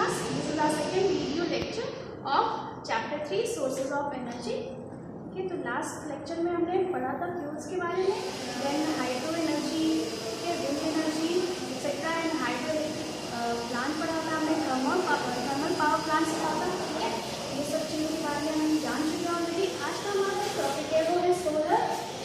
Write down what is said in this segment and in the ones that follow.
class. This is our second video lecture of chapter 3 sources of energy. Okay, तो last lecture में हमने पढ़ा था फ्यूल्स के बारे में, then hydro energy, wind energy etcetera and hydro plant पढ़ा था हमने, थर्मल पावर प्लांट पढ़ा था. ठीक है, ये सब चीज़ों के बारे में हम जान चुके हैं ऑलरेडी. आज का हमारा टॉपिक है वो है सोलर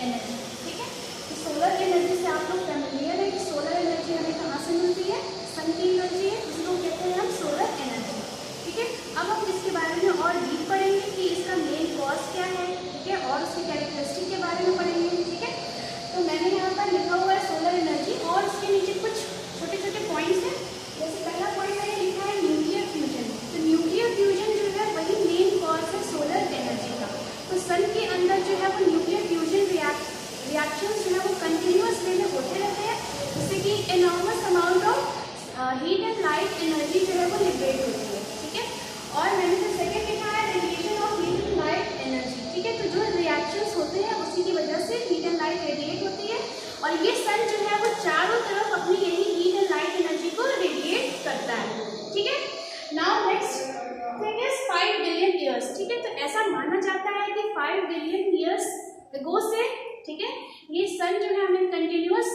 एनर्जी. ठीक है, तो सोलर एनर्जी से आप लोग फैमिलियर है कि सोलर एनर्जी हमें कहाँ से मिलती है. सन की एनर्जी है, जिसको कहते हैं हम सोलर एनर्जी. ठीक है, अब हम इसके बारे में और डीप पढ़ेंगे कि इसका मेन कॉज क्या है. ठीक है, और उसके कैरेक्टरिस्टिक के बारे में पढ़ेंगे. ठीक है, तो मैंने यहाँ पर लिखा हुआ है सोलर एनर्जी और इसके नीचे कुछ छोटे छोटे पॉइंट्स हैं. जैसे पहला पॉइंट मैंने लिखा है न्यूक्लियर फ्यूजन. तो न्यूक्लियर फ्यूजन जो है वही मेन कॉज है सोलर एनर्जी का. तो सन के अंदर जो है वो न्यूक्लियर फ्यूजन रिएक्शन जो है वो कंटिन्यूअस वे में होते रहते हैं, जिससे कि enormous amount of heat and light energy जो है वो लिबरेट होती है. ठीक है, और मैंने जो सेकेंड लिखा है radiation of heat and light energy. ठीक है, तो जो रिएक्शंस होते हैं उसी की वजह से हीट एंड लाइट रेडिएट होती है और ये सन जो है वो चारों तरफ अपनी यही हीट एंड लाइट एनर्जी को रेडिएट करता है. ठीक है, now next thing is 5 billion years. ठीक है, तो ऐसा माना जाता है कि 5 बिलियन ईयर्स अगो से, ठीक है, ये सन जो है हमें कंटिन्यूअस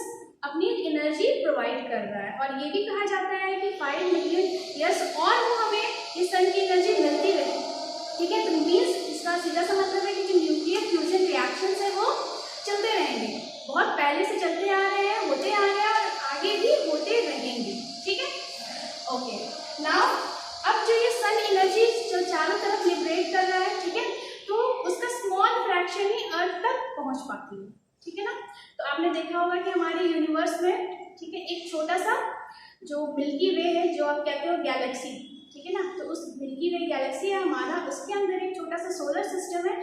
अपनी एनर्जी प्रोवाइड कर रहा है. और ये भी कहा जाता है कि 5 मिलियन ईयर्स और वो हमें ये सन की एनर्जी मिलती रही. ठीक है, तो मीन्स इसका सीधा सा मतलब है कि जो न्यूक्लियर फ्यूजन रिएक्शंस है वो चलते रहेंगे, बहुत पहले से चलते आ रहे हैं, होते आ रहे हैं और आगे भी होते रहेंगे. ठीक है, ओके. नाउ अब जो ये सन एनर्जी जो चारों तरफ लिबरेट कर रहा है, ठीक है, तो उसका स्मॉल फ्रैक्शन ही अर्थ तक पहुंच पाती है. ठीक है ना, तो आपने देखा होगा कि हमारे यूनिवर्स में, ठीक है, एक छोटा सा जो मिल्की वे है, जो आप कहते हो गैलेक्सी. ठीक है ना, तो उस मिल्की वे गैलेक्सी है हमारा, उसके अंदर एक छोटा सा सोलर सिस्टम है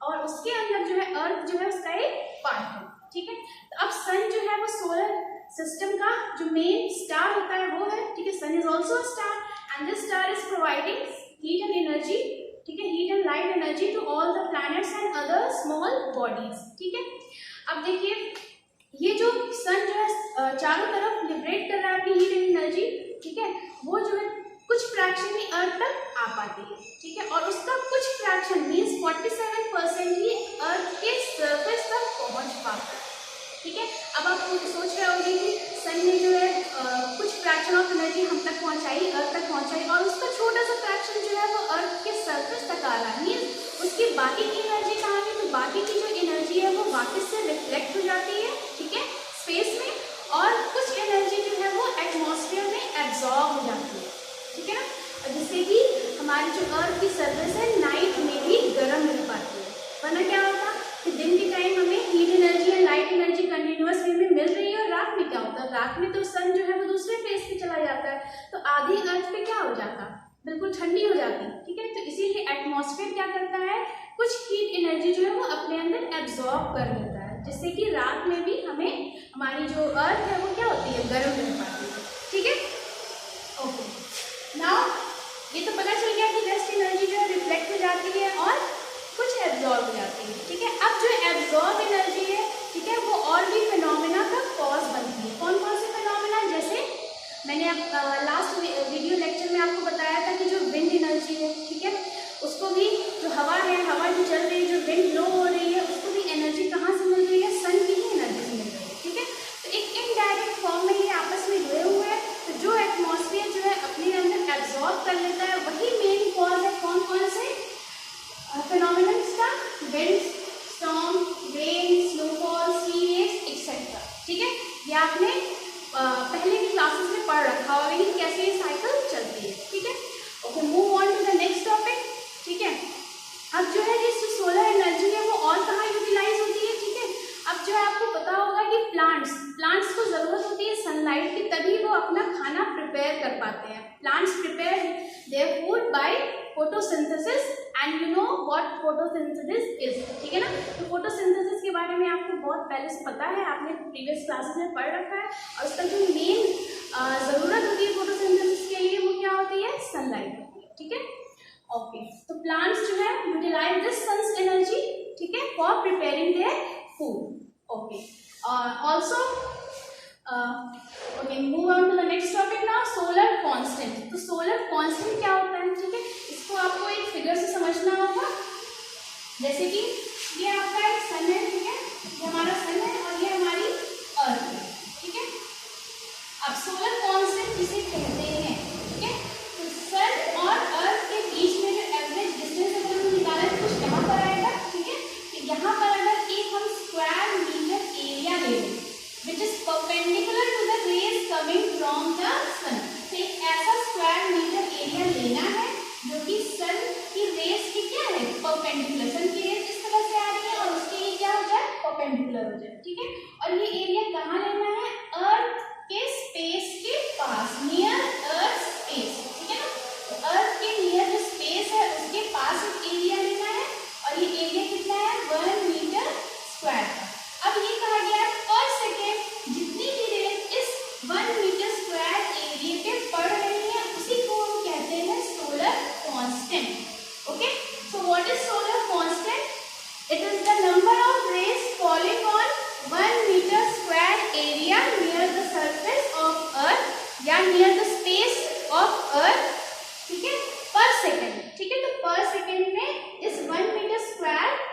और उसके अंदर जो है अर्थ जो है उसका एक पार्ट है. ठीक है, तो अब सन जो है वो सोलर सिस्टम का जो मेन स्टार होता है वो है. ठीक है, sun is also a star and this star is providing heat and energy. ठीक है, heat and light energy to all the planets and other small bodies. ठीक है, अब देखिए ये जो सन जो है चारों तरफ लिबरेट कर रहा है अपनी हीट एंड एनर्जी. ठीक है, वो जो है कुछ फ्रैक्शन ही अर्थ तक आ पाती है. ठीक है, और उसका कुछ फ्रैक्शन मीन्स 47% ही अर्थ के सरफेस तक पहुंच पाता है. ठीक है, अब आप सोच रहे होंगे कि सन ने जो है कुछ फ्रैक्शन ऑफ एनर्जी हम तक पहुंचाई, अर्थ तक पहुंचाई, और उसका छोटा सा फ्रैक्शन जो है वो अर्थ के सरफेस तक आ रहा है. मीन्स उसकी बाकी की एनर्जी कहाँ गई, तो बाकी की जो एनर्जी है वो वापस से रिफ्लेक्ट हो जाती है. ठीक है, स्पेस में, और कुछ एनर्जी जो है वो एटमॉस्फेयर में एब्जॉर्ब हो जाती है. ठीक है ना, जिससे कि हमारी जो अर्थ की सरफेस है नाइट में भी गर्म मिल पाती है. वरना क्या होता कि दिन के टाइम हमें हीट एनर्जी या लाइट एनर्जी कंटिन्यूअस वे में मिल रही है, और रात में क्या होता है, रात में तो सन जो है वो दूसरे फेज पे चला जाता है, तो आधी अर्थ पे क्या हो जाता, बिल्कुल ठंडी हो जाती. ठीक है, तो इसीलिए एटमॉस्फेयर क्या करता है, कुछ हीट एनर्जी जो है वो अपने अंदर एब्जॉर्ब कर लेता है, जिससे कि रात में भी हमें हमारी जो अर्थ है वो क्या होती है, गर्म रह पाती है. ठीक है, ओके. नाउ ये तो पता चल गया कि रेस्ट एनर्जी जो है रिफ्लेक्ट हो जाती है और कुछ एब्जॉर्ब हो जाती है. ठीक है, अब जो एब्जॉर्ब एनर्जी है, ठीक है, वो और भी फिनोमेना का कॉज बनती है. कौन कौन से फिनोमेना, जैसे मैंने लास्ट वीडियो लेक्चर में आपको बताया था कि जो विंड एनर्जी है, ठीक है, उसको भी जो हवा है, हवा जो चल रही है, जो विंड ब्लो हो रही है, उसको भी एनर्जी कहाँ से मिल रही है, सन की ही एनर्जी से मिल रही है. ठीक है, तो एक इनडायरेक्ट फॉर्म में ये आपस में जुड़े हुए हैं. तो जो एटमॉस्फेयर जो है अपने अंदर एब्जॉर्ब कर लेता है वही मेन कॉज है. कौन कौन से फिनोमेनन्स का, विंड, स्टॉर्म, रेन, स्नोफॉल, सी वेव्स एक्सेट्रा. ठीक है, ये आपने पहले की क्लासेस में पढ़ रखा होगा कि कैसे ये साइकिल चलती है. ठीक है, okay, move on to the next topic. ठीक है, अब जो है ये सोलर एनर्जी है वो और कहाँ यूटिलाइज होती है. ठीक है, अब जो है आपको पता होगा कि प्लांट्स को ज़रूरत होती है सनलाइट की, तभी वो अपना खाना प्रिपेयर कर पाते हैं. Plants prepare their food by photosynthesis and you know what photosynthesis is. ठीक है ना, तो फोटोसिंथेसिस के बारे में आपको बहुत पहले से पता है, आपने प्रीवियस क्लासेस में पढ़ रखा है. और उसका जो मेन ज़रूरत होती है फोटोसिंथेसिस के लिए वो क्या होती है, सनलाइट होती है. ठीक है, ओके, तो प्लांट्स जो है यूटिलाइज दिस सन्स एनर्जी, ठीक है, for preparing their food. Okay, also okay, move on to the next topic now, solar constant. तो सोलर कांस्टेंट क्या होता है, ठीक है, इसको आपको एक फिगर से समझना होगा। जैसे कि ये आपका एक सन है, ठीक है, ये हमारा सन है और ये हमारी अर्थ है, ठीक है। अब सोलर कांस्टेंट किसे कहते हैं, ठीक है, तो सन और अर्थ के बीच में जो एवरेज डिस्टेंस अगर हम निकालें तो कुछ यहाँ पर आएगा, ठीक है। तो यहाँ पर अगर एक हम स्क्वायर मीटर एरिया ले लें which is perpendicular to the rays coming from the sun, तो एक ऐसा स्क्वायर मीटर एरिया लेना है जो कि सन की रेज की क्या है, परपेंडिकुलर, सन की रेज इस तरह से आ रही है और उसके ये क्या हो जाए, परपेंडिकुलर हो जाए, ठीक है। और ये एरिया कहाँ लेना है, अर्थ के स्पेस के पास, नियर अर्थ स्पेस, ठीक है ना। तो अर्थ के नियर जो स्पेस है उसके पास एक एरिया लेना है और ये एरिया कितना है, 1 मीटर स्क्वायर का। अब ये कहा गया है पर सेकेंड जितनी भी रेज इस 1 मीटर स्क्वायर एरिया पे पड़ रही है उसी को हम कहते हैं solar constant. Okay, so what is solar constant? It is the number of rays falling on 1 metre square area near the surface of earth या near the space of earth, ठीक है, पर सेकेंड, ठीक है। तो पर सेकेंड में इस 1 मीटर स्क्वायर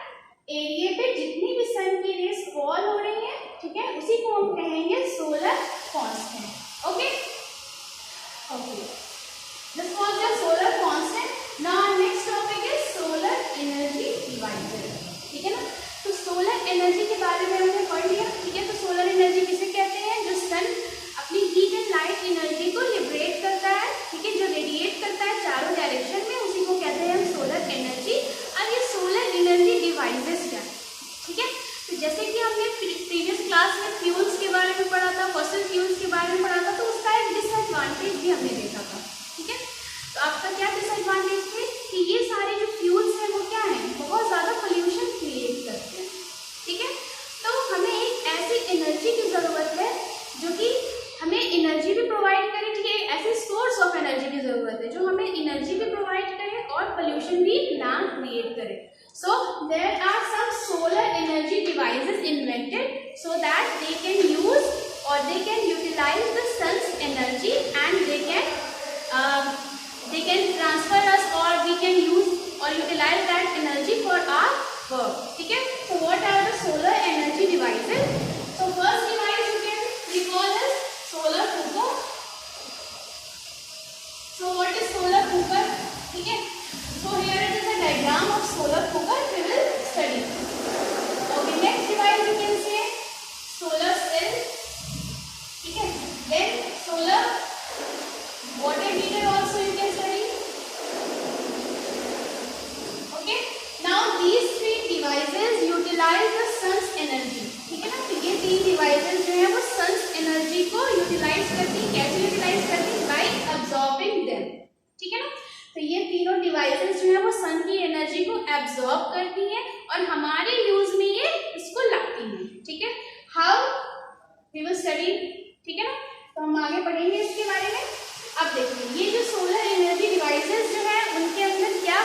एरिया पे जितनी भी सन की रेज फॉल हो रही है, ठीक है, उसी को हम कहेंगे solar constant. Okay okay, this was the solar constant. Now next topic is solar energy devices, ठीक है ना। तो सोलर एनर्जी के बारे में हमने पढ़ लिया, ठीक है। तो सोलर एनर्जी किसे कहते हैं, जो सन अपनी हीट एंड लाइट एनर्जी को लिबरेट करता है, ठीक है, जो रेडिएट करता है चारों डायरेक्शन में, उसी को कहते हैं हम सोलर एनर्जी। अब ये सोलर एनर्जी डिवाइसेस क्या है, ठीक है। तो जैसे कि हमने प्रीवियस क्लास में फ्यूल्स के बारे में पढ़ा था, फॉसिल फ्यूल्स के बारे में पढ़ा था, तो उसका एक डिसएडवांटेज भी हमने देखा था, ठीक है। तो आपका क्या डिसएडवांटेज थे कि ये सारे जो फ्यूल्स हैं वो क्या है, बहुत ज़्यादा पोल्यूशन क्रिएट करते हैं, ठीक है। तो हमें एक ऐसी एनर्जी की ज़रूरत है जो कि हमें एनर्जी भी प्रोवाइड करे, ठीक है, ऐसे सोर्स ऑफ एनर्जी की ज़रूरत है जो हमें एनर्जी भी प्रोवाइड करे और पोल्यूशन भी ना क्रिएट करे। So there are some solar energy devices invented so that they can use or they can utilize the sun's energy and they can transfer us or we can use or utilize that energy for our work, ठीक है। So what are the solar energy devices? So first device you can recall is solar cooker. So what is solar cooker, ठीक है। So here it is a diagram of solar cooker we will study. Okay, next device you can say solar cell, ठीक है। Then solar water heater also you can study. Okay, now these three devices utilize the sun's energy, ठीक है ना। तो ये तीन devices जो है वो sun's energy को utilize करती है, कैसे utilize करती है, by absorbing them, ठीक है ना। तो ये तीनों डिवाइसेस जो है वो सन की एनर्जी को एब्जॉर्ब करती हैं और हमारे यूज में ये इसको लाती हैं, ठीक है। हाउ वी विल स्टडी, ठीक है ना। तो हम आगे पढ़ेंगे इसके बारे में। अब देखिए ये जो सोलर एनर्जी डिवाइसेस जो है उनके अंदर क्या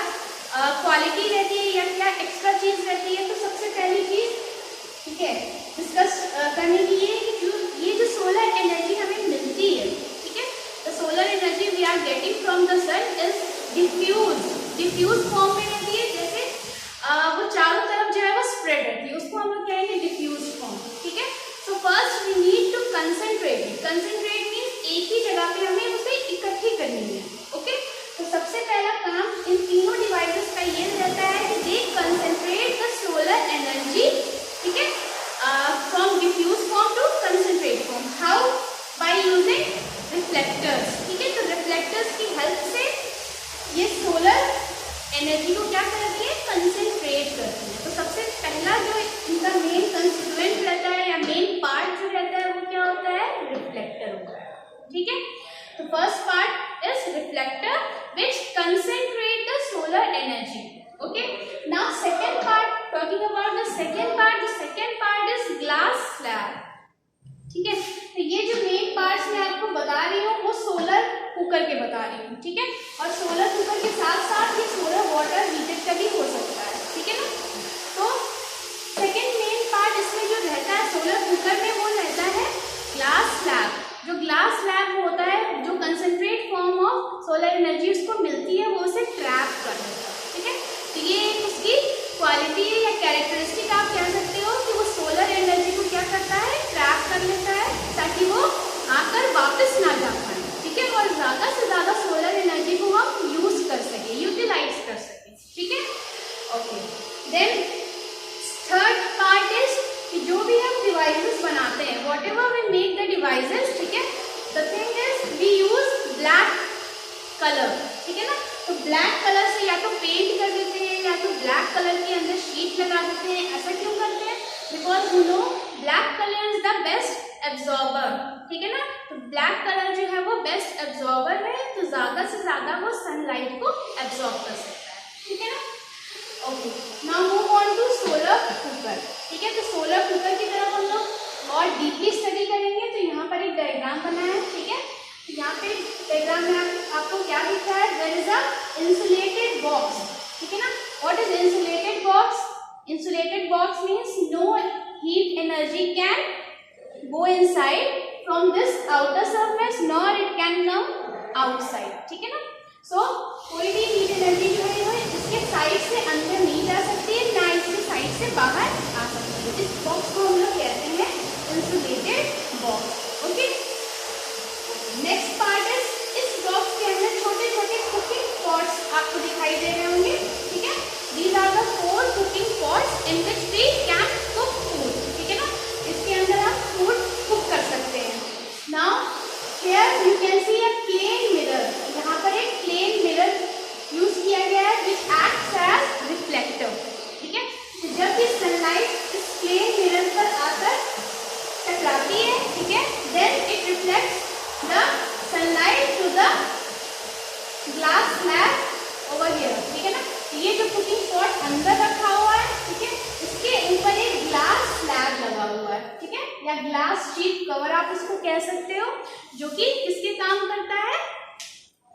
क्वालिटी रहती है या क्या एक्स्ट्रा चीज रहती है। तो सबसे पहली चीज, ठीक है, डिस्कस करने की ये जो सोलर एनर्जी हमें मिलती है, ठीक है, the solar energy we are getting from the sun is diffuse form में रहती है, जैसे वो चारों तरफ जो है वो स्प्रेड रहती है, उसको हम लोग कहेंगे डिफ्यूज फॉर्म, ठीक है। So first we need to concentrate means एक ही जगह पे हमें उसे इकट्ठी करनी है, ओके। तो सबसे पहला काम इन तीनों डिवाइसेस का ये रहता है कि they concentrate the solar energy, ठीक है, from diffuse form to concentrate form. How? By using reflectors, ठीक है। तो रिफ्लेक्टर्स की हेल्प से ये सोलर एनर्जी को क्या करती है, कंसंट्रेट करती है। तो सबसे पहला जो इनका मेन कंस्टिट्यूएंट रहता है या मेन पार्ट जो रहता है वो क्या होता है, रिफ्लेक्टर होता है, ठीक है। तो first part is reflector which concentrate the solar energy, okay. Now second part, talking about the second part is glass slab, ठीक है। तो ये जो मेन पार्ट्स मैं आपको बता रही हूँ वो सोलर कुकर के बता रही हूँ, ठीक है। और सोलर कुकर के साथ साथ ये सोलर वाटर हीटर का भी हो सकता है, ठीक है ना। तो सेकेंड मेन पार्ट इसमें जो रहता है सोलर कुकर में वो रहता है ग्लास स्लैब। जो ग्लास स्लैब होता है जो concentrate form of solar energy उसको मिलती है वो उसे ट्रैप कर देता है, ठीक है। तो ये एक उसकी क्वालिटी है या कैरेक्टरिस्टिक आप कह सकते हो कि वो सोलर एनर्जी को क्या करता है, ट्रैप कर लेता है ताकि वो आकर वापस ना जा पाए, ठीक है, और ज़्यादा से ज़्यादा सोलर एनर्जी को हम यूज़ कर सकें, यूटिलाइज कर सकें, ठीक है। Okay, then third part is कि जो भी हम डिवाइसेस बनाते हैं, whatever we make the devices, ठीक है, the thing is we use black colour, ठीक है ना। तो ब्लैक कलर से या तो पेंट कर देते हैं या तो ब्लैक कलर के अंदर शीट लगा देते हैं। ऐसा क्यों करते हैं? Because you know black colour is the best absorber, ठीक है ना। तो ब्लैक कलर जो है वो बेस्ट एब्जॉर्बर है, तो ज़्यादा से ज़्यादा वो सनलाइट को एब्जॉर्ब कर सकता है, ठीक है ना। Okay, now move on to solar cooker, ठीक है। तो सोलर कुकर की तरफ हम लोग और डीपली स्टडी करेंगे। तो यहाँ पर एक डायग्राम बना है, ठीक है। तो यहाँ पे डायग्राम में आपको क्या दिख रहा है? There is a insulated box, ठीक है ना। What is insulated box? Insulated box means no heat energy can go inside from this outer surface nor it can come outside, ठीक है ना। सो कोई भी हीट एनर्जी जो है वो इसके साइड से अंदर नहीं जा सकती है, ना इसके साइड से बाहर आ सकती है। इस बॉक्स को हम लोग कहते हैं insulated box, okay. Next part is इस बॉक्स के अंदर छोटे छोटे कुकिंग पॉट्स आपको दिखाई दे रहे होंगे, ठीक है। These are the 4 cooking pots in which we can cook food, ठीक है ना। इसके अंदर आप फूड कुक कर सकते हैं। Now here you can see a plane mirror, यहाँ पर एक प्लेन मिरर यूज किया गया है विच एक्ट्स एज रिफ्लेक्टर, ठीक है। तो जब भी सनलाइट इस प्लेन मिरर पर आकर टकराती है, ठीक है, then it reflects the sunlight to the glass slab over here, ठीक है ना। ये जो कुकिंग पॉट अंदर रखा हुआ है, ठीक है, इसके ऊपर एक ग्लास स्लैब लगा हुआ है, ठीक है, या ग्लास शीट कवर आप इसको कह सकते हो, जो कि किसके काम करता है?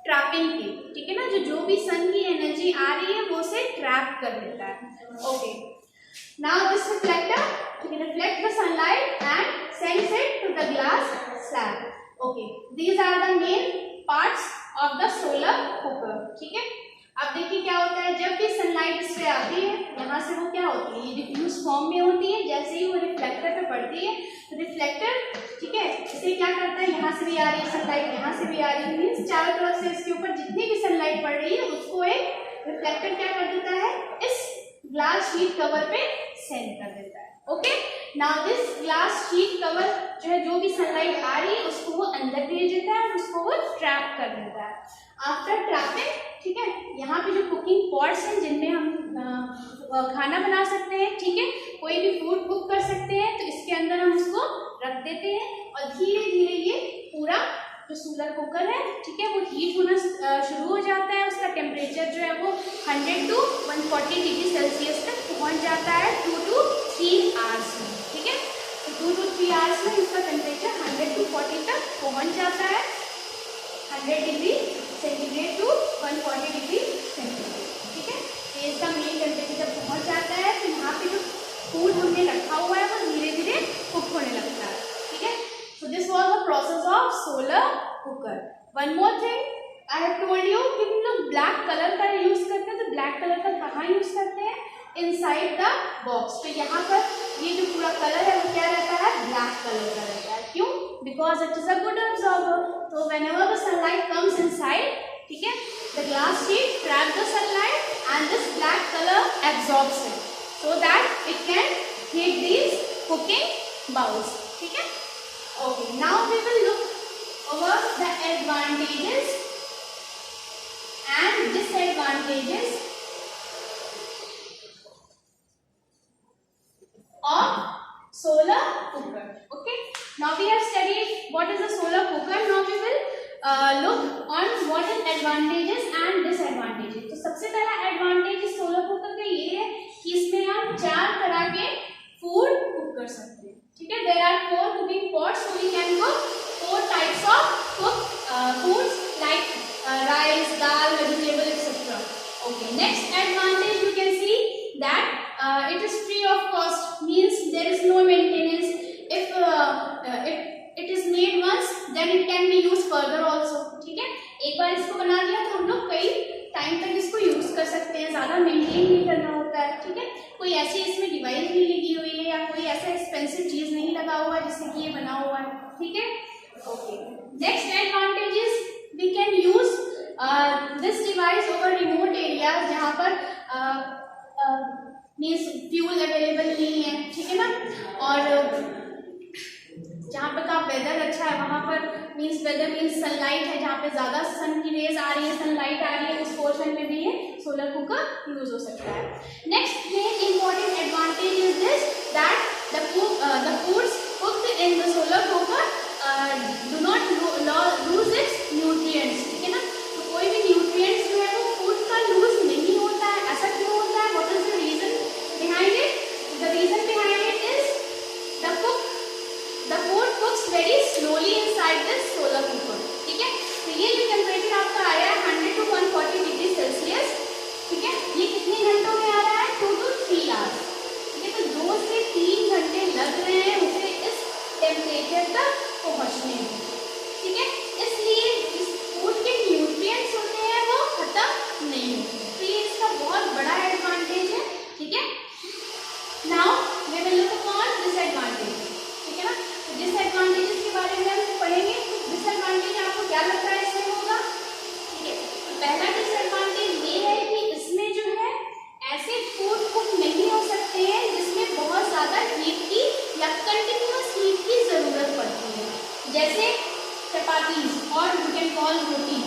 ट्रैपिंग की, ठीक है ना। जो भी सन की एनर्जी आ रही है वो उसे ट्रैप कर देता है। Okay, now this reflector reflect the sunlight and sends it to the glass slab. Okay, these are the main parts of the solar cooker, ठीक है। अब देखिए क्या होता है, जब भी सनलाइट इस पे आती है, यहाँ से वो क्या होती है, ये डिफ्यूज फॉर्म में होती है। जैसे ही वो रिफ्लेक्टर पे पड़ती है तो रिफ्लेक्टर, ठीक है, इसे क्या करता है, यहाँ से भी आ रही है सनलाइट, यहाँ से भी आ रही है, मीन्स चारों तरफ से इसके ऊपर जितनी भी सनलाइट पड़ रही है उसको एक रिफ्लेक्टर क्या कर देता है, इस ग्लास शीट कवर पे सेंड कर देता है। Okay, now this glass sheet cover जो है, जो भी सनलाइट आ रही है उसको वो अंदर भेज देता है और उसको वो ट्रैप कर देता है। आफ्टर ट्रैपिंग, ठीक है, यहाँ पे जो कुकिंग पॉट्स हैं जिनमें हम खाना बना सकते हैं, ठीक है, कोई भी फूड कुक कर सकते हैं, तो इसके अंदर हम उसको रख देते हैं और धीरे धीरे ये पूरा जो सोलर कुकर है, ठीक है, वो हीट होना शुरू हो जाता है। उसका टेम्परेचर जो है वो 100 to 140 डिग्री सेल्सियस तक पहुंच जाता है 2 to 3 आवर्स में, ठीक है। तो 2 to 3 आवर्स में इसका टेम्परेचर 100 to 40 तक पहुंच जाता है, 100 degree centigrade to 140 degree centigrade, ठीक है। तो इसका मेन टेम्परेचर जब पहुंच जाता है तो यहाँ पे जो फूड हमने रखा हुआ है वो धीरे धीरे कुक होने लगता है, ठीक है। So this was the process of solar cooker. One more thing, I have told you कि हम लोग ब्लैक कलर का यूज करते हैं। तो ब्लैक कलर का कहाँ यूज करते हैं? Inside the box. तो यहाँ पर ये जो पूरा कलर है वो क्या रहता है? ब्लैक कलर का रहता है। क्यों? Because it is a good absorber. So whenever the sunlight comes inside, ठीक है, the glass sheet trap the sunlight and this black color absorbs it, so that it can heat these cooking bowls, ठीक है। Okay, now we will look over the advantages and disadvantages of solar cooker. Okay, now we have studied what is a solar cooker. Now we will look on what is advantages and disadvantages. तो सबसे पहला advantage इस solar cooker का ये है कि इसमें हम 4 तरह के फूड कुक कर सकते हैं, ठीक है। There are 4 cooking pots, so we can cook 4 types of foods like rice, dal, vegetable, etc. Okay. Next advantage you can see that it is free of cost, means there is no maintenance. If it is made once, then it can be used further also, ठीक है। एक बार इसको बना दिया तो हम लोग कई टाइम तक इसको यूज कर सकते हैं, ज्यादा मेंटेन नहीं करना होता है, ठीक है। कोई ऐसी इसमें डिवाइस नहीं लगी हुई है या कोई ऐसा एक्सपेंसिव चीज नहीं लगा हुआ है जिससे कि ये बना हुआ है, ठीक है। Okay, next advantage is we can use this device over remote areas जहाँ पर मीन्स फ्यूल अवेलेबल नहीं है, ठीक है ना, और जहाँ पे का वेदर अच्छा है वहाँ पर मीन्स वेदर मीन्स सनलाइट है, जहाँ पे ज्यादा सन की रेज आ रही है, सनलाइट आ रही है, उस पोर्शन में भी ये सोलर कुकर यूज हो सकता है। Next main important advantage is this that the foods cooked in the solar cooker do not lose its nutrients, ठीक है ना। तो कोई भी न्यूट्रिएंट्स जो है वो फूड का लूज नहीं होता है। ऐसा क्यों होता है? What is the reason behind it? The reason behind it is the food cooks very slowly inside this solar cooker, ठीक है। तो ये जो टेम्परेचर आपका आया है 100 to 140 डिग्री सेल्सियस, ठीक है, ये कितने घंटों में आ रहा है? 2 to 3 आवर्स, ठीक है। तो 2 से 3 घंटे लग रहे हैं उसे इस टेम्परेचर तक पहुंचने में, ठीक है। इसलिए इस फूड के न्यूट्रिएंट्स होते हैं वो खत्म नहीं होते, तो ये इसका बहुत बड़ा एडवांटेज है, ठीक है। Now we will look upon disadvantage, ठीक है ना। तो डिसएडवांटेजेस के बारे में हम पढ़ेंगे। डिसएडवांटेज आपको क्या लगता है इसमें होगा? ठीक है, तो पहला डिसएडवांटेज ये है कि इसमें जो है ऐसे फूड कुक नहीं हो सकते हैं जिसमें बहुत ज्यादा हीट की या कंटिन्यूअस हीट की जरूरत पड़ती है, जैसे चपातीज और यू कैन कॉल रोटी।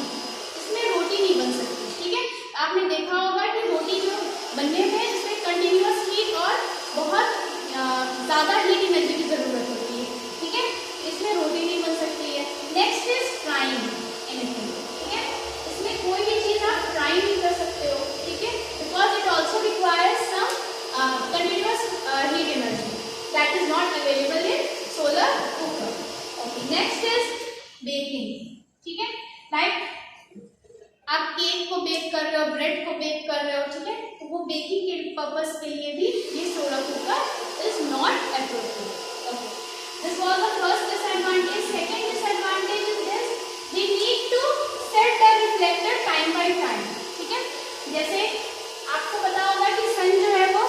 इसमें रोटी नहीं बन सकती, ठीक है। आपने देखा होगा कि रोटी जो बनने में इसमें कंटिन्यूअस हीट और बहुत ज्यादा हीट एनर्जी की जरूरत होती है, ठीक है। इसमें रोटी नहीं बन सकती है। नेक्स्ट इज फ्राइंग एनीथिंग, ठीक है। इसमें कोई भी चीज आप फ्राई नहीं कर सकते हो, ठीक है, because it also requires some continuous heat energy that is not available in solar cooker. Okay, next is baking, ठीक है। लाइक आप केक को बेक कर रहे हो, ब्रेड को बेक कर रहे हो, ठीक है, तो वो बेकिंग के पर्पस के लिए भी ये solar cooker is not appropriate. Okay, this was the first disadvantage. Second disadvantage is this we need to set the reflector time by time, ठीक है। जैसे आपको पता होगा कि सन जो है वो,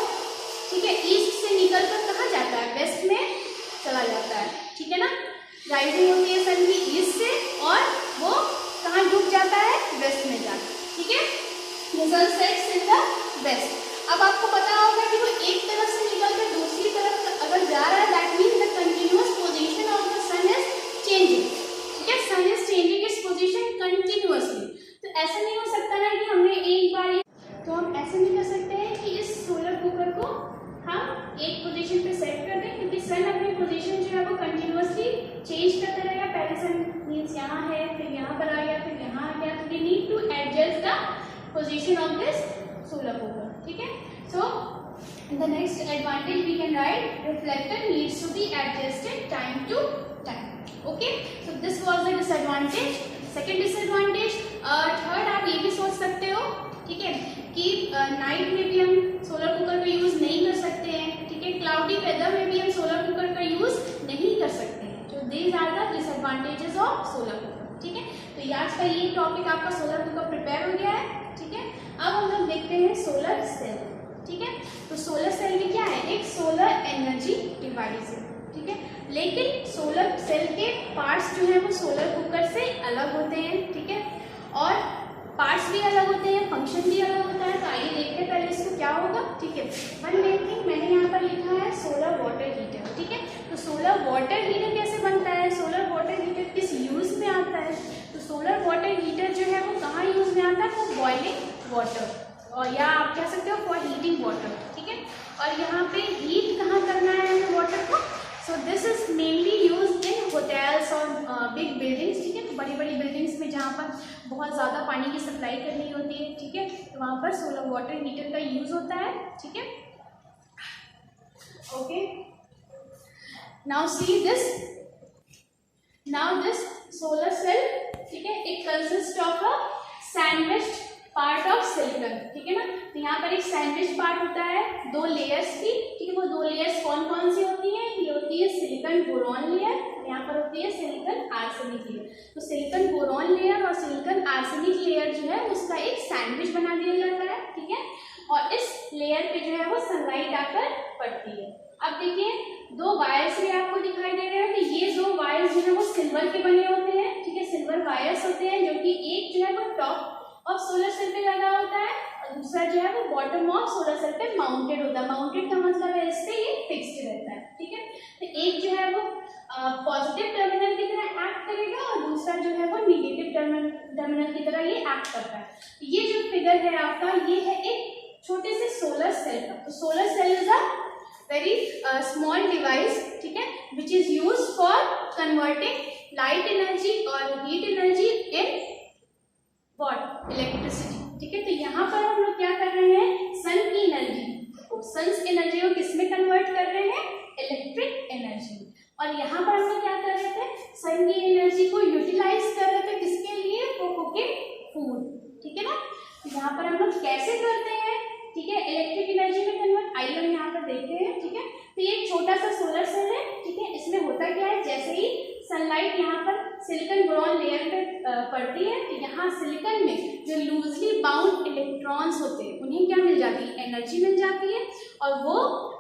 ठीक है, ईस्ट से निकल कर कहाँ जाता है? वेस्ट में चला जाता है, ठीक है ना। राइजिंग होती है सन की ईस्ट से और वो कहाँ डूब जाता है? वेस्ट में जाता है, ठीक है। Sun sets in the west. अब आपको पता होगा कि वो एक तरफ से निकलकर दूसरी तरफ अगर जा रहा है that means the continuous position of the sun is changing, ठीक है। Sun is changing its position continuously. तो ऐसा नहीं हो सकता ना कि हमने एक बार, तो हम ऐसे नहीं कर सकते हैं कि इस सोलर कुकर को हम एक पोजीशन पे सेट कर दें, क्योंकि सन अपनी पोजीशन जो है वो कंटिन्यूअसली चेंज करता रहेगा। पहले सन मीन्स यहाँ है, फिर यहाँ पर आ गया, फिर यहाँ आ गया, तो we need to adjust the position of this solar cooker, ठीक है। सो the next advantage we can write reflector needs to be adjusted time to time. Okay, so this was the disadvantage. Second disadvantage, third आप ये भी सोच सकते हो, ठीक है, कि नाइट में भी हम सोलर कुकर का यूज नहीं कर सकते हैं, ठीक है। क्लाउडी वेदर में भी हम सोलर कुकर का यूज नहीं कर सकते हैं। तो these are the disadvantages of solar cooker, ठीक है। तो आज का ये टॉपिक आपका सोलर कुकर प्रिपेयर हो गया है, ठीक है। अब हम लोग देखते हैं सोलर सेल, ठीक है। तो सोलर सेल में क्या है? एक सोलर एनर्जी डिवाइस है, ठीक है। लेकिन सोलर सेल के पार्ट्स जो है वो सोलर कुकर से अलग होते हैं, ठीक है, और पार्ट्स भी अलग होते हैं, फंक्शन भी अलग होता है। तो आइए देखते हैं पहले इसको क्या होगा, ठीक है। वन मेन थिंग मैंने यहाँ पर लिखा है सोलर वाटर हीटर, ठीक है। तो सोलर वाटर हीटर कैसे बनता है? सोलर वाटर हीटर किस यूज में आता है? तो सोलर वाटर हीटर जो है वो कहाँ यूज में आता है? फॉर बॉइलिंग वाटर, और या आप कह सकते हो फॉर हीटिंग वाटर, ठीक है। और यहाँ पे हीट कहाँ करना है हमें वाटर को? So this is mainly used in hotels और बिग बिल्डिंग्स, ठीक है। तो बड़ी बड़ी बिल्डिंग्स में जहाँ पर बहुत ज़्यादा पानी की सप्लाई करनी होती है, ठीक है, तो वहाँ पर सोलर वाटर हीटर का यूज होता है, ठीक है। Okay, now see this, now this solar cell, ठीक है, it consist of a sandwiched part of silicon, ठीक है ना। तो यहाँ पर एक सैंडविच पार्ट होता है 2 लेयर्स की, ठीक है। वो 2 लेयर्स कौन कौन सी होती हैं? ये होती है सिलिकॉन बोरॉन लेयर, यहाँ पर होती है सिलिकॉन आर्सेनिक लेयर। तो सिलिकॉन बोरॉन लेयर और सिलिकॉन आर्सेनिक लेयर जो है उसका एक सैंडविच बना दिया जाता है, ठीक है। और इस लेयर पे जो है वो सनलाइट आकर पड़ती है। अब देखिए 2 वायर्स भी आपको दिखाई दे रहे हैं, तो ये 2 वायर्स जो है वो सिल्वर के बने होते हैं, ठीक है। सिल्वर वायर्स होते हैं, जो कि एक जो है वो टॉप ऑफ सोलर सेल पे लगा होता है और दूसरा जो है वो बॉटम ऑफ सोलर सेल पे माउंटेड होता है। माउंटेड का मतलब है इससे ये फिक्स्ड रहता है, ठीक है। तो एक जो है वो पॉजिटिव टर्मिनल की तरह एक्ट करेगा और दूसरा जो है वो निगेटिव टर्मिनल की तरह ये एक्ट करता है। ये जो फिगर है आपका, ये है एक छोटे से सोलर सेल का। तो solar cell is a very small device, ठीक है, which is use for converting light energy और heat energy in what? Electricity, ठीक है। तो यहाँ पर हम लोग क्या कर रहे हैं? सन की एनर्जी को, सन्स एनर्जी को किस में कन्वर्ट कर रहे हैं? Electric energy. और यहाँ पर हम लोग क्या कर रहे थे? सन की एनर्जी को यूटिलाइज कर रहे थे, किसके लिए? फॉर कुकिंग फूड, ठीक है ना। तो यहाँ पर हम लोग कैसे करते हैं, ठीक है, इलेक्ट्रिक एनर्जी में कन्वर्ट? आइए हम यहाँ पर देखते हैं, ठीक है। तो ये एक छोटा सा सोलर सेल है, ठीक है। इसमें होता क्या है, जैसे ही सनलाइट यहाँ पर सिलिकॉन बोरॉन लेयर पे पड़ती है, तो यहाँ सिलिकॉन में जो लूजली बाउंड इलेक्ट्रॉन्स होते हैं उन्हें क्या मिल जाती है? एनर्जी मिल जाती है और वो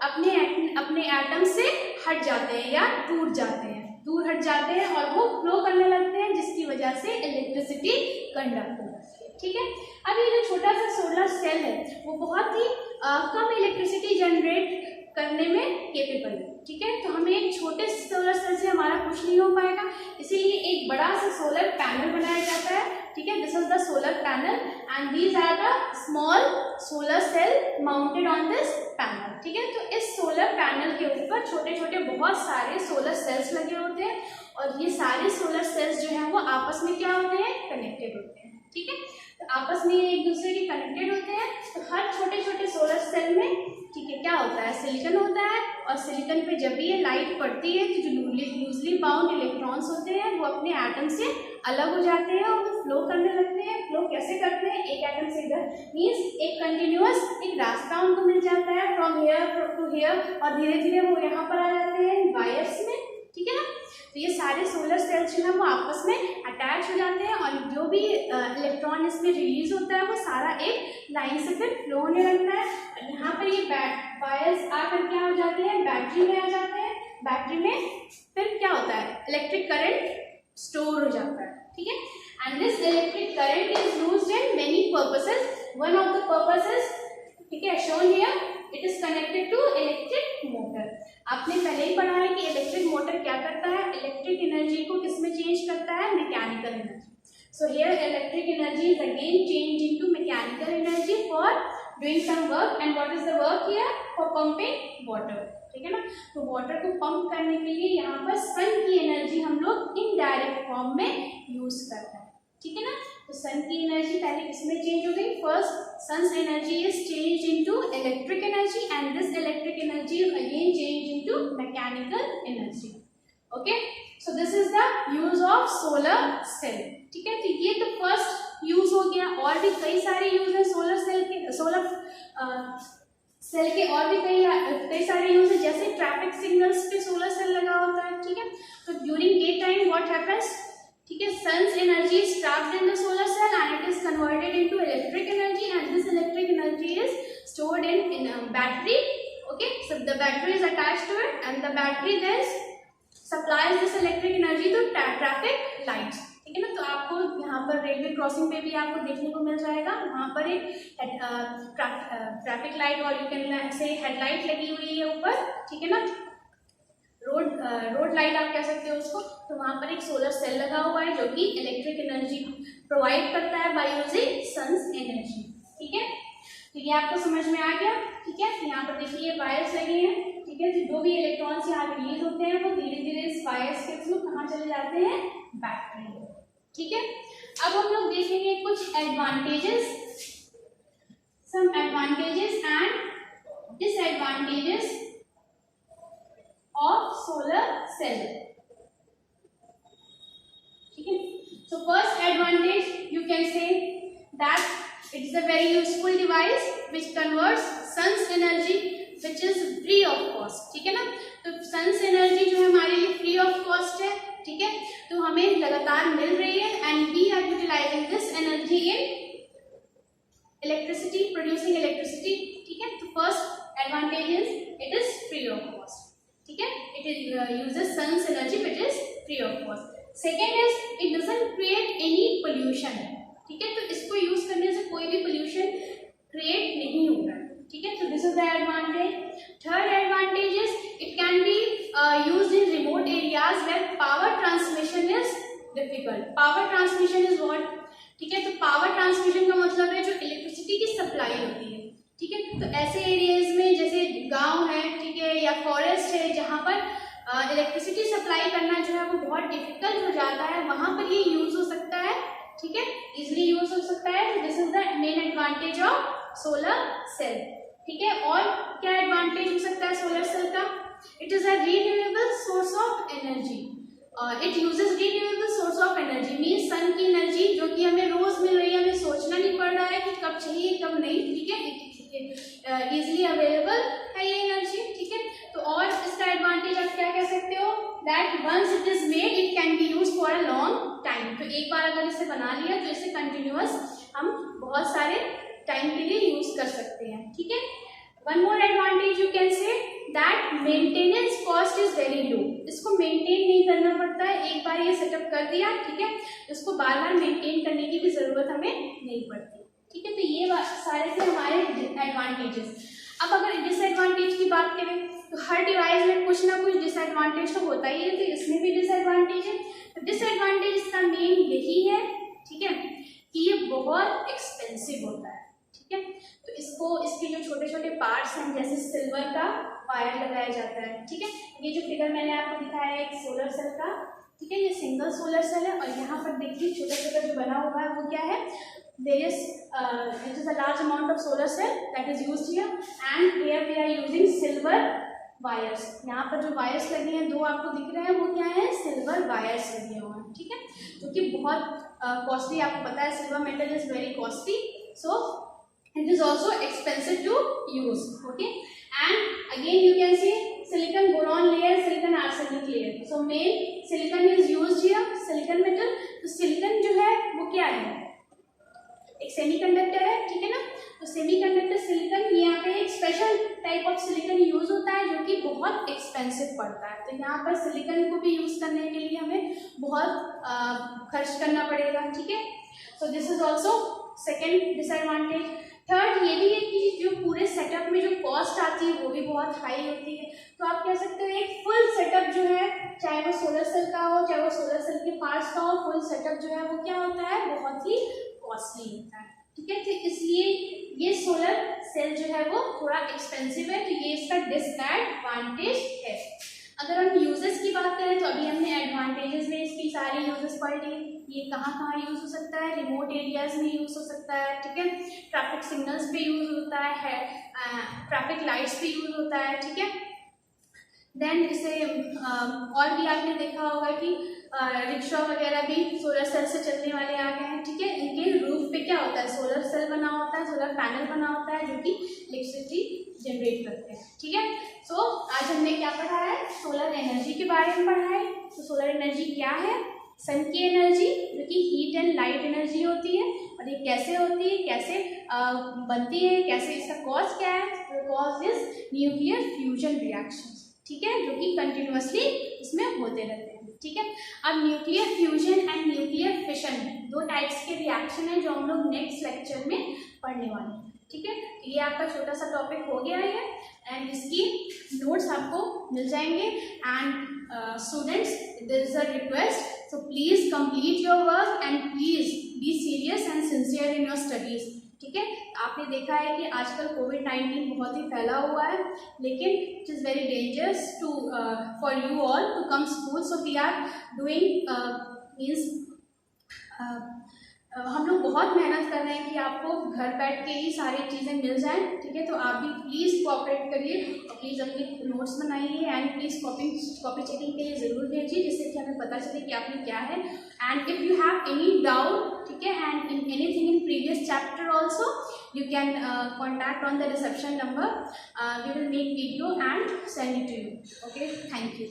अपने एटम से हट जाते हैं या दूर जाते हैं, दूर हट जाते हैं और वो फ्लो करने लगते हैं, जिसकी वजह से इलेक्ट्रिसिटी कंडक्ट होती है, ठीक है। अब ये जो छोटा सा सोलर सेल है वो बहुत ही कम इलेक्ट्रिसिटी जनरेट करने में केपेबल है, ठीक है। तो हमें एक छोटे सोलर सेल से हमारा कुछ नहीं हो पाएगा, इसीलिए एक बड़ा सा सोलर पैनल बनाया जाता है, ठीक है। This is the solar panel and these are the small solar cell mounted on this panel, ठीक है। तो इस सोलर पैनल के ऊपर छोटे छोटे बहुत सारे सोलर सेल्स लगे होते हैं और ये सारे सोलर सेल्स जो हैं वो आपस में क्या होते हैं? कनेक्टेड होते हैं, ठीक है। तो आपस में एक दूसरे के कनेक्टेड होते हैं। तो हर छोटे छोटे सोलर सेल में, ठीक है, क्या होता है? सिलिकॉन होता है और सिलिकॉन पे जब भी ये लाइट पड़ती है तो जो लूजली बाउंड इलेक्ट्रॉन्स होते हैं वो अपने एटम से अलग हो जाते हैं और वो फ्लो करने लगते हैं। फ्लो कैसे करते हैं? एक एटम से इधर, मीन्स एक कंटिन्यूअस एक रास्ता उनको मिल जाता है फ्रॉम हियर टू हियर और धीरे धीरे वो यहाँ पर आ जाते हैं वायर्स में, ठीक है ना। तो ये सारे सोलर सेल्स जो है वो आपस में अटैच हो जाते हैं और जो भी इलेक्ट्रॉन इसमें रिलीज होता है वो सारा एक लाइन से फिर फ्लो होने लगता है। और यहाँ पर ये वायर्स आकर क्या हो जाते हैं? बैटरी में आ जाते हैं। बैटरी में फिर क्या होता है? इलेक्ट्रिक करंट स्टोर हो जाता है, ठीक है। And this electric current is used in many purposes. One of the purposes, ठीक है, shown here, it is connected to electric motor. आपने पहले ही पढ़ा है कि इलेक्ट्रिक मोटर क्या करता है? इलेक्ट्रिक एनर्जी को किसमें चेंज करता है? Mechanical energy. So here electric energy is again change into mechanical energy for doing some work. And what is the work here? For pumping water, ठीक है ना। तो वाटर को पंप करने के लिए यहाँ पर सन की एनर्जी हम लोग इनडायरेक्ट फॉर्म में यूज करते हैं, ठीक है ना। तो सन की एनर्जी पहले किसमें चेंज हो गई? First sun's energy is changed into electric energy and this electric energy is again changed into mechanical energy. Okay, so this is the use of solar cell, ठीक है। तो ये तो फर्स्ट यूज हो गया। और भी कई सारे यूज है सोलर सेल के, सोलर सेल के और भी कई सारे यूज है, जैसे ट्रैफिक सिग्नल्स पे सोलर सेल लगा होता है, ठीक है। तो during day time what happens, ठीक है, sun's energy is trapped in the solar cell and it is converted into electric energy and this electric energy is stored in a battery. Okay, so the battery is attached to it and the battery then supplies this electric energy to traffic lights, ठीक है ना। तो आपको यहाँ पर railway crossing पे भी आपको देखने को मिल जाएगा, वहाँ पर एक ट्रैफिक लाइट और यू कैन से हेडलाइट लगी हुई है ऊपर, ठीक है ना। रोड लाइट आप कह सकते हो उसको। तो वहाँ पर एक सोलर सेल लगा हुआ है जो कि इलेक्ट्रिक एनर्जी प्रोवाइड करता है बाय यूजिंग सन्स एनर्जी, ठीक है। तो ये आपको समझ में आ गया, ठीक है। तो यहाँ पर देखिए वायर्स लगे हैं, ठीक है। तो जो भी इलेक्ट्रॉन्स यहाँ रिलीज होते हैं वो धीरे धीरे इस वायर्स के थ्रू कहाँ चले जाते हैं? बैटरी, ठीक है। अब हम लोग देखेंगे कुछ advantages, some advantages and disadvantages of solar cell, ठीक है। So first advantage you can say that It is a very useful device which converts sun's energy which is free of cost. ठीक है ना, तो sun's energy जो है हमारे लिए free of cost है, ठीक है, तो हमें लगातार मिल रही है and we are utilizing this energy in electricity, producing electricity. ठीक है, तो first advantage is it is free of cost. ठीक है, it uses sun's energy which is free of cost. Second is it doesn't create any pollution. ठीक है, तो इसको use करने से कोई भी पोल्यूशन क्रिएट नहीं होगा. ठीक है, तो this is the advantage. Third advantage is it can be used in remote areas where power transmission is difficult. Power transmission is what? ठीक है, तो पावर ट्रांसमिशन का मतलब है जो इलेक्ट्रिसिटी की सप्लाई होती है. ठीक है, तो ऐसे एरियाज में जैसे गांव है, ठीक है, या फॉरेस्ट है जहाँ पर इलेक्ट्रिसिटी सप्लाई करना जो है वो बहुत डिफिकल्ट हो जाता है, वहाँ पर ये यूज हो सकता है. ठीक है, इजिली यूज हो सकता है. This is the main advantage of solar cell. ठीक है, और क्या एडवांटेज हो सकता है सोलर सेल का? It is a renewable source of energy. It uses renewable source of energy means sun की एनर्जी जो कि हमें रोज मिल रही है, हमें सोचना नहीं पड़ रहा है कि कब चाहिए कब नहीं. ठीक है, इजिली अवेलेबल है ये एनर्जी. ठीक है, तो और इसका एडवांटेज आप क्या कह सकते हो? That once it is made it can be use for a long time. तो एक बार अगर इसे बना लिया तो इसे कंटिन्यूअस हम बहुत सारे टाइम के लिए यूज कर सकते हैं. ठीक है, one more advantage you can say that maintenance cost is very low. इसको मेंटेन नहीं करना पड़ता है, एक बार ये सेटअप कर दिया, ठीक है, इसको बार बार मेंटेन करने की भी जरूरत हमें नहीं पड़ती. ठीक है, तो ये सारे थे हमारे एडवांटेजेस. अब अगर डिसएडवांटेज की बात करें तो हर डिवाइस में कुछ ना कुछ डिसएडवांटेज तो होता ही है, तो इसमें भी डिसएडवांटेज है. तो डिसएडवांटेज इसका मेन यही है, ठीक है, कि ये बहुत एक्सपेंसिव होता है. ठीक है, तो इसके जो छोटे छोटे पार्ट्स हैं जैसे सिल्वर का वायर लगाया जाता है. ठीक है, ये जो फिगर मैंने आपको दिखाया है एक सोलर सेल का. ठीक है, ये सिंगल सोलर सेल है और यहाँ पर देखिए छोटा छोटा जो बना हुआ है वो क्या है? There is it is a large amount of solar cell that is used here and here we are using silver wires. यहाँ पर जो वायर्स लगे हैं दो आपको दिख रहे हैं वो क्या है? सिल्वर वायर्स लगे हुए हैं. ठीक है, जो कि बहुत कॉस्टली, आपको पता है silver metal is very costly, so it is also expensive to use. Okay, and again you can see silicon boron layer, silicon arsenic layer. So main silicon is used here, silicon metal. तो silicon जो है वो क्या है? एक semiconductor है. ठीक है ना, तो सेमीकंडक्टर सिलिकॉन, यहाँ पे एक special type of silicon use होता है जो कि बहुत एक्सपेंसिव पड़ता है. तो यहाँ पर सिलिकॉन को भी यूज करने के लिए हमें बहुत खर्च करना पड़ेगा. ठीक है, so this is also second disadvantage. Third ये भी है कि जो पूरे सेटअप में जो कॉस्ट आती है वो भी बहुत हाई होती है. तो आप कह सकते हो एक फुल सेटअप जो है, चाहे वो सोलर सेल का हो चाहे वो सोलर सेल के पार्ट्स का हो, फुल सेटअप जो है वो क्या होता है? बहुत ही कॉस्टली होता है. ठीक है, तो इसलिए ये सोलर सेल जो है वो थोड़ा एक्सपेंसिव है, तो ये इसका डिसएडवांटेज है. अगर हम यूजेस की बात करें तो अभी हमने एडवांटेजेस में इसकी सारी यूजेस पढ़ ली. ये कहाँ कहाँ यूज हो सकता है? रिमोट एरियाज में यूज हो सकता है. ठीक है, ट्रैफिक सिग्नल्स पे यूज होता है, ट्रैफिक लाइट्स पे यूज होता है. ठीक है, देन इसे और भी आपने देखा होगा कि रिक्शा वगैरह भी सोलर सेल से चलने वाले आ गए हैं. ठीक है, इनके रूफ पे क्या होता है? सोलर सेल बना होता है, सोलर पैनल बना होता है जो कि इलेक्ट्रिसिटी जनरेट करते हैं. ठीक है, सो आज हमने क्या पढ़ा है? सोलर एनर्जी के बारे में पढ़ा है. तो सोलर एनर्जी क्या है? सन की एनर्जी जो कि हीट एंड लाइट एनर्जी होती है, और ये कैसे होती है, कैसे बनती है, कैसे इसका कॉज क्या है? Cause is nuclear fusion reaction. ठीक है, जो कि कंटिन्यूअसली इसमें होते रहते हैं. ठीक है, अब nuclear fusion and nuclear fission दो टाइप्स के रिएक्शन है जो हम लोग नेक्स्ट लेक्चर में पढ़ने वाले हैं. ठीक है, ये आपका छोटा सा टॉपिक हो गया है एंड इसकी नोट्स आपको मिल जाएंगे. And students, there is a request, so please complete your work and please be serious and sincere in your studies. ठीक है, आपने देखा है कि आजकल कोविड-19 बहुत ही फैला हुआ है, लेकिन it is very dangerous to for you all to come school. So we are doing means हम लोग बहुत मेहनत कर रहे हैं कि आपको घर बैठ के ही सारी चीज़ें मिल जाएं. ठीक है, तो आप भी प्लीज़ कोऑपरेट करिए और प्लीज़ अपने नोट्स बनाइए एंड प्लीज़ कॉपी चेकिंग के लिए ज़रूर भेजिए जिससे कि हमें पता चले कि आपने क्या है. And if you have any doubt, okay, and in anything in previous chapter also you can contact on the reception number. We will make video and send it to you. Okay, thank you.